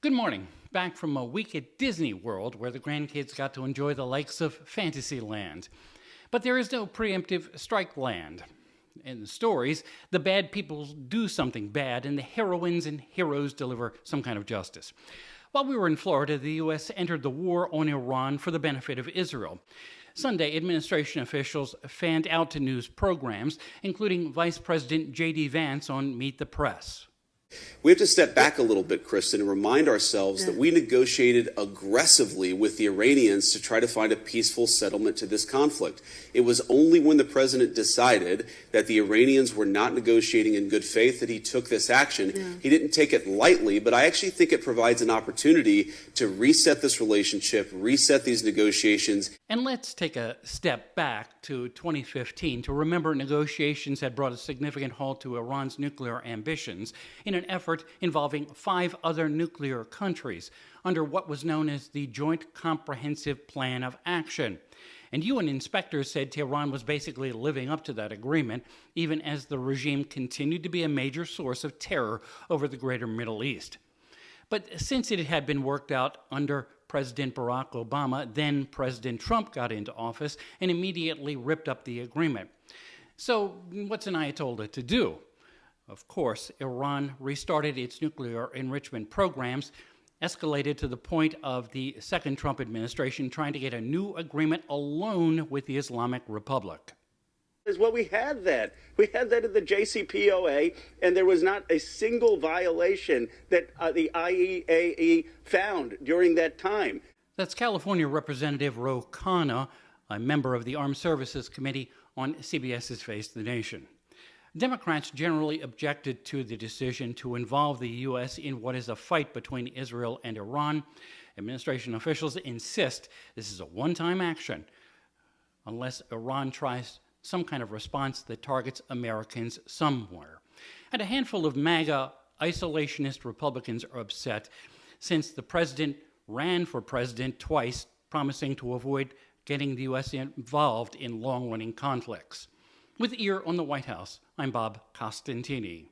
Good morning. Back from a week at Disney World where the grandkids got to enjoy the likes of Fantasyland. But there is no preemptive strike land. In the stories, the bad people do something bad and the heroines and heroes deliver some kind of justice. While we were in Florida, the U.S. entered the war on Iran for the benefit of Israel. Sunday, administration officials fanned out to news programs, including Vice President J.D. Vance on Meet the Press. We have to step back a little bit, Kristen, and remind ourselves that we negotiated aggressively with the Iranians to try to find a peaceful settlement to this conflict. It was only when the president decided that the Iranians were not negotiating in good faith that he took this action. He didn't take it lightly, but I actually think it provides an opportunity to reset this relationship, reset these negotiations. And let's take a step back to 2015 to remember negotiations had brought a significant halt to Iran's nuclear ambitions in an effort involving 5 other nuclear countries under what was known as the Joint Comprehensive Plan of Action. And UN inspectors said Tehran was basically living up to that agreement, even as the regime continued to be a major source of terror over the greater Middle East. But since it had been worked out under President Barack Obama, then President Trump got into office and immediately ripped up the agreement. So what's an Ayatollah to do? Of course, Iran restarted its nuclear enrichment programs, escalated to the point of the second Trump administration trying to get a new agreement alone with the Islamic Republic. Well, we had that. We had that at the JCPOA, and there was not a single violation that the IAEA found during that time. That's California Representative Ro Khanna, a member of the Armed Services Committee on CBS's Face the Nation. Democrats generally objected to the decision to involve the U.S. in what is a fight between Israel and Iran. Administration officials insist this is a one-time action unless Iran tries some kind of response that targets Americans somewhere. And a handful of MAGA isolationist Republicans are upset since the president ran for president twice, promising to avoid getting the U.S. involved in long-running conflicts. With Ear on the White House, I'm Bob Costantini.